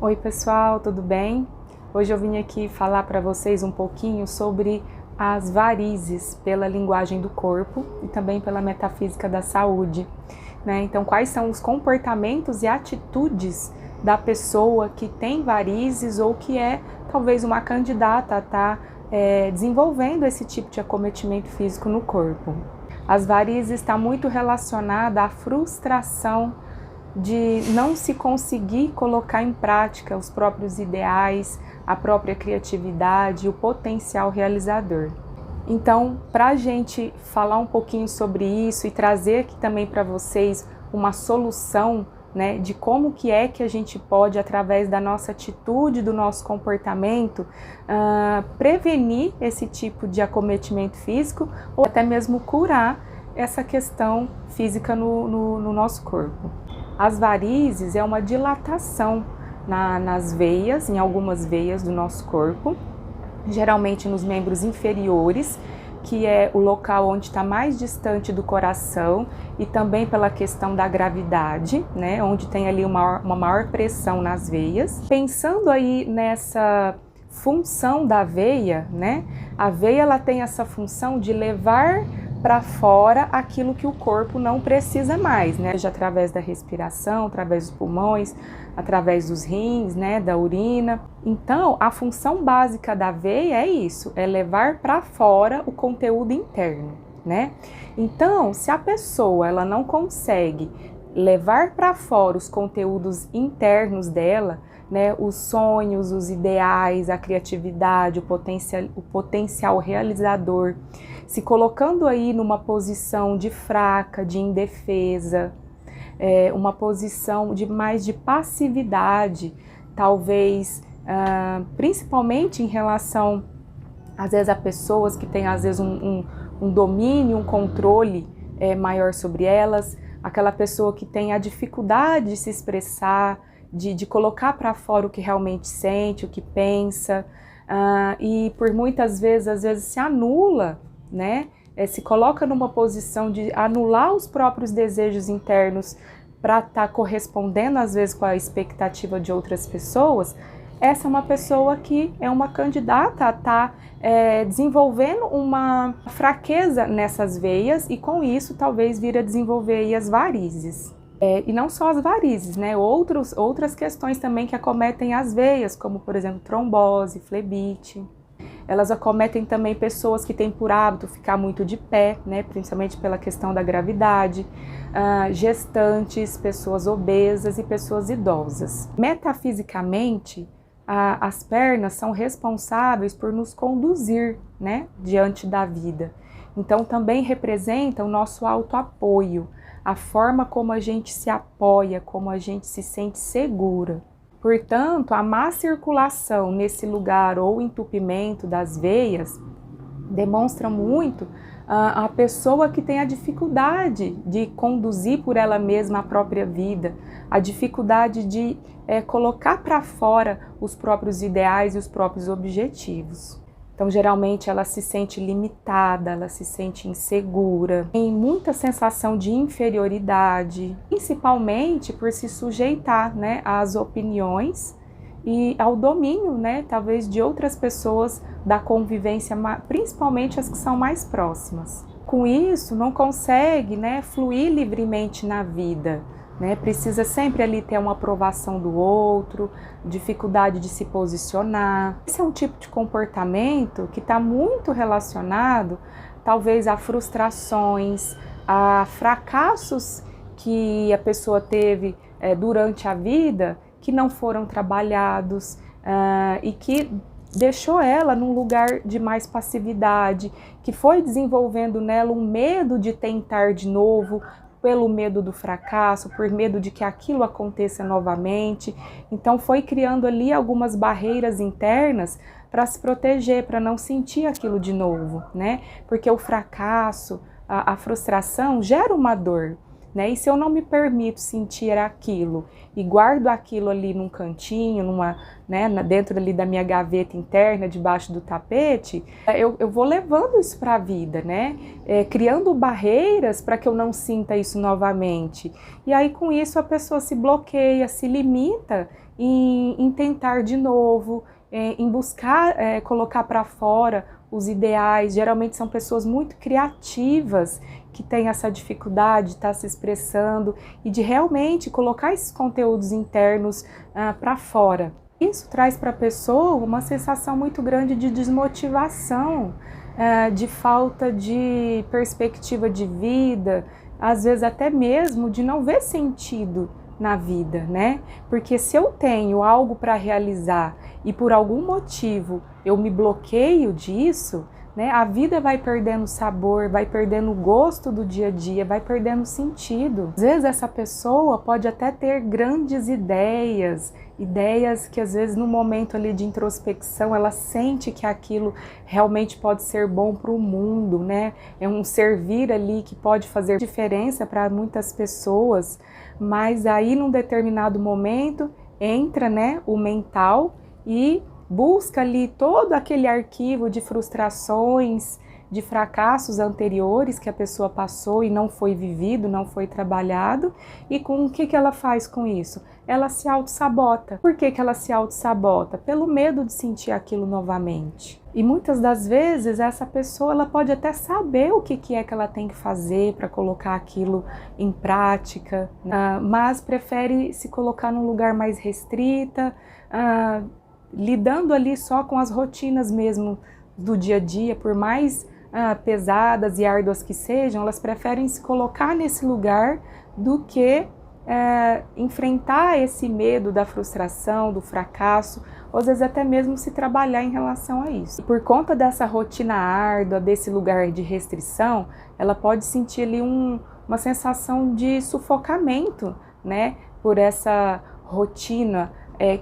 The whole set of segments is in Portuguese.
Oi pessoal, tudo bem? Hoje eu vim aqui falar para vocês um pouquinho sobre as varizes pela linguagem do corpo e também pela metafísica da saúde, né? Então, quais são os comportamentos e atitudes da pessoa que tem varizes ou que é talvez uma candidata a estar desenvolvendo esse tipo de acometimento físico no corpo? As varizes está muito relacionada à frustração de não se conseguir colocar em prática os próprios ideais, a própria criatividade, o potencial realizador. Então, para a gente falar um pouquinho sobre isso e trazer aqui também para vocês uma solução, né, de como que é que a gente pode, através da nossa atitude, do nosso comportamento, prevenir esse tipo de acometimento físico ou até mesmo curar essa questão física no nosso corpo. As varizes é uma dilatação nas veias, em algumas veias do nosso corpo, geralmente nos membros inferiores, que é o local onde está mais distante do coração e também pela questão da gravidade, né, onde tem ali uma maior pressão nas veias. Pensando aí nessa função da veia, né, a veia ela tem essa função de levar para fora aquilo que o corpo não precisa mais, né? Seja através da respiração, através dos pulmões, através dos rins, né, da urina. Então, a função básica da veia é isso, é levar para fora o conteúdo interno, né? Então, se a pessoa ela não consegue levar para fora os conteúdos internos dela, né, os sonhos, os ideais, a criatividade, o potencial realizador, se colocando aí numa posição de fraca, de indefesa, uma posição de mais de passividade, talvez, principalmente em relação, às vezes, a pessoas que têm, às vezes, um domínio, um controle maior sobre elas, aquela pessoa que tem a dificuldade de se expressar, de colocar para fora o que realmente sente, o que pensa, e por muitas vezes, às vezes, se anula, né? Se coloca numa posição de anular os próprios desejos internos para estar correspondendo, às vezes, com a expectativa de outras pessoas. Essa é uma pessoa que é uma candidata a estar desenvolvendo uma fraqueza nessas veias e com isso talvez vir a desenvolver aí as varizes. E não só as varizes, né? Outras questões também que acometem as veias, como por exemplo trombose, flebite. Elas acometem também pessoas que têm por hábito ficar muito de pé, né? Principalmente pela questão da gravidade, gestantes, pessoas obesas e pessoas idosas. Metafisicamente, as pernas são responsáveis por nos conduzir, né, diante da vida. Então também representa o nosso autoapoio, a forma como a gente se apoia, como a gente se sente segura. Portanto, a má circulação nesse lugar ou entupimento das veias demonstra muito a pessoa que tem a dificuldade de conduzir por ela mesma a própria vida, a dificuldade de colocar para fora os próprios ideais e os próprios objetivos. Então, geralmente, ela se sente limitada, ela se sente insegura, tem muita sensação de inferioridade, principalmente por se sujeitar, né, às opiniões e ao domínio, né, talvez de outras pessoas da convivência, principalmente as que são mais próximas. Com isso, não consegue, né, fluir livremente na vida. Né, precisa sempre ali ter uma aprovação do outro, dificuldade de se posicionar. Esse é um tipo de comportamento que está muito relacionado, talvez, a frustrações, a fracassos que a pessoa teve durante a vida, que não foram trabalhados e que deixou ela num lugar de mais passividade, que foi desenvolvendo nela um medo de tentar de novo, pelo medo do fracasso, por medo de que aquilo aconteça novamente. Então foi criando ali algumas barreiras internas para se proteger, para não sentir aquilo de novo, né? Porque o fracasso, a frustração gera uma dor. né? E se eu não me permito sentir aquilo e guardo aquilo ali num cantinho, né, dentro ali da minha gaveta interna, debaixo do tapete, eu vou levando isso para a vida, né? Criando barreiras para que eu não sinta isso novamente. E aí com isso a pessoa se bloqueia, se limita em tentar de novo, em buscar colocar para fora os ideais. Geralmente são pessoas muito criativas que têm essa dificuldade de estar se expressando e de realmente colocar esses conteúdos internos para fora. Isso traz para a pessoa uma sensação muito grande de desmotivação, de falta de perspectiva de vida, às vezes até mesmo de não ver sentido na vida, né? Porque se eu tenho algo para realizar e por algum motivo eu me bloqueio disso, né? A vida vai perdendo sabor, vai perdendo o gosto do dia a dia, vai perdendo sentido. Às vezes essa pessoa pode até ter grandes ideias que às vezes no momento ali de introspecção ela sente que aquilo realmente pode ser bom para o mundo, né? É um servir ali que pode fazer diferença para muitas pessoas, mas aí num determinado momento entra, né, o mental e busca ali todo aquele arquivo de frustrações, de fracassos anteriores que a pessoa passou e não foi vivido, não foi trabalhado. E com o que ela faz com isso? Ela se auto-sabota. Por que ela se auto-sabota? Pelo medo de sentir aquilo novamente. E muitas das vezes essa pessoa ela pode até saber o que é que ela tem que fazer para colocar aquilo em prática, mas prefere se colocar num lugar mais restrita, lidando ali só com as rotinas mesmo do dia a dia, por mais pesadas e árduas que sejam, elas preferem se colocar nesse lugar do que enfrentar esse medo da frustração, do fracasso, ou às vezes até mesmo se trabalhar em relação a isso. E por conta dessa rotina árdua, desse lugar de restrição, ela pode sentir ali uma sensação de sufocamento, né, por essa rotina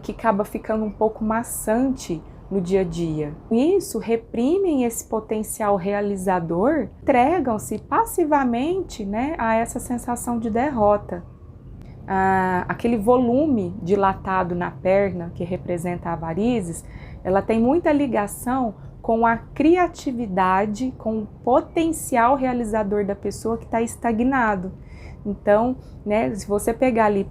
que acaba ficando um pouco maçante no dia a dia. Isso reprimem esse potencial realizador, entregam-se passivamente, né, a essa sensação de derrota. Aquele volume dilatado na perna que representa a varizes, ela tem muita ligação com a criatividade, com o potencial realizador da pessoa que está estagnado. Então, né, se você pegar ali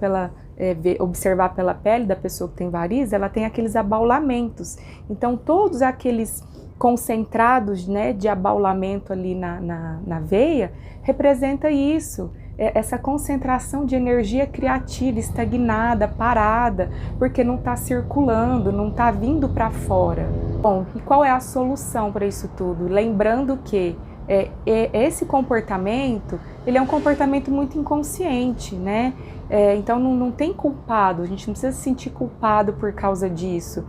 observar pela pele da pessoa que tem varizes, ela tem aqueles abaulamentos. Então, todos aqueles concentrados, né, de abaulamento ali na veia, representa isso. Essa concentração de energia criativa estagnada, parada, porque não está circulando, não está vindo para fora. Bom, e qual é a solução para isso tudo? Lembrando que esse comportamento, ele é um comportamento muito inconsciente, né? Então não tem culpado, a gente não precisa se sentir culpado por causa disso,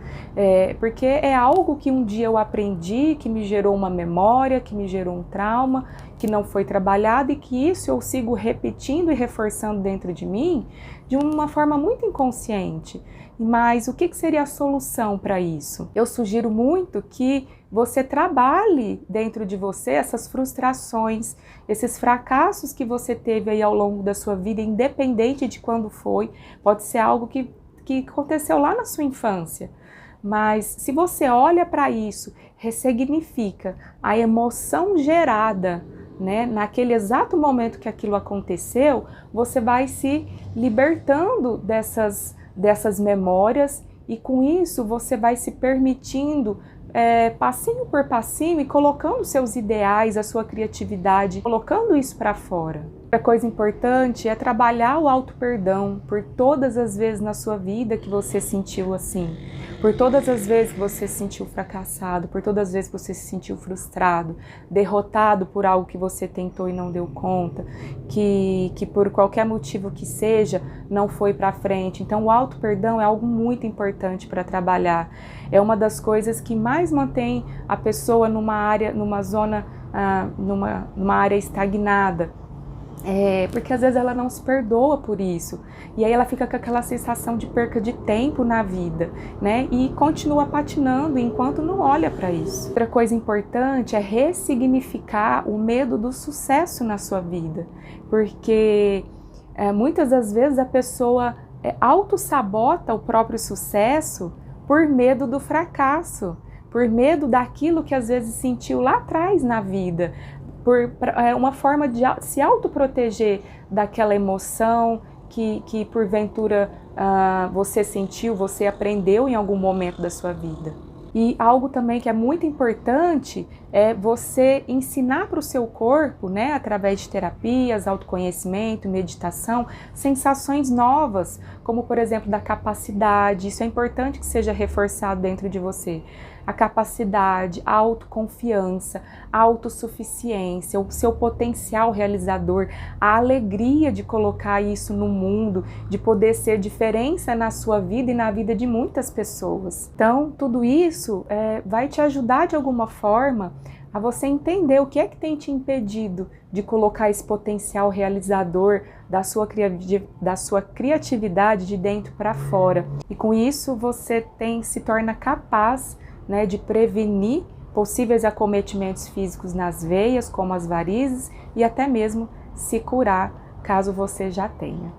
porque é algo que um dia eu aprendi, que me gerou uma memória, que me gerou um trauma, que não foi trabalhado e que isso eu sigo repetindo e reforçando dentro de mim de uma forma muito inconsciente. Mas o que seria a solução para isso? Eu sugiro muito que você trabalhe dentro de você essas frustrações, esses fracassos que você teve aí ao longo da sua vida, independente de quando foi. Pode ser algo que aconteceu lá na sua infância. Mas se você olha para isso, ressignifica a emoção gerada, né, naquele exato momento que aquilo aconteceu, você vai se libertando dessas memórias e com isso você vai se permitindo passinho por passinho e colocando seus ideais, a sua criatividade, colocando isso para fora. Outra coisa importante é trabalhar o auto-perdão por todas as vezes na sua vida que você sentiu assim, por todas as vezes que você se sentiu fracassado, por todas as vezes que você se sentiu frustrado, derrotado por algo que você tentou e não deu conta, que por qualquer motivo que seja, não foi para frente. Então o auto-perdão é algo muito importante para trabalhar. É uma das coisas que mais mantém a pessoa numa área estagnada. Porque às vezes ela não se perdoa por isso, e aí ela fica com aquela sensação de perca de tempo na vida, né? E continua patinando enquanto não olha para isso. Outra coisa importante é ressignificar o medo do sucesso na sua vida, porque Muitas das vezes a pessoa auto-sabota o próprio sucesso por medo do fracasso, por medo daquilo que às vezes sentiu lá atrás na vida, uma forma de se autoproteger daquela emoção que porventura você sentiu, você aprendeu em algum momento da sua vida. E algo também que é muito importante é você ensinar para o seu corpo, né, através de terapias, autoconhecimento, meditação, sensações novas, como por exemplo da capacidade. Isso é importante que seja reforçado dentro de você. A capacidade, a autoconfiança, a autossuficiência, o seu potencial realizador, a alegria de colocar isso no mundo, de poder ser diferença na sua vida e na vida de muitas pessoas. Então, tudo isso vai te ajudar de alguma forma a você entender o que é que tem te impedido de colocar esse potencial realizador da sua criatividade de dentro para fora. E com isso você se torna capaz, né, de prevenir possíveis acometimentos físicos nas veias, como as varizes, e até mesmo se curar, caso você já tenha.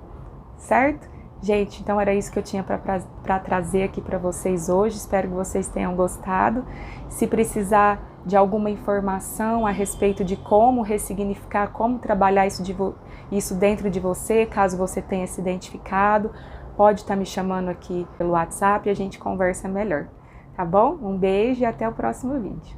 Certo? Gente, então era isso que eu tinha para trazer aqui para vocês hoje. Espero que vocês tenham gostado. Se precisar de alguma informação a respeito de como ressignificar, como trabalhar isso dentro de você, caso você tenha se identificado, pode estar me chamando aqui pelo WhatsApp e a gente conversa melhor. Tá bom? Um beijo e até o próximo vídeo.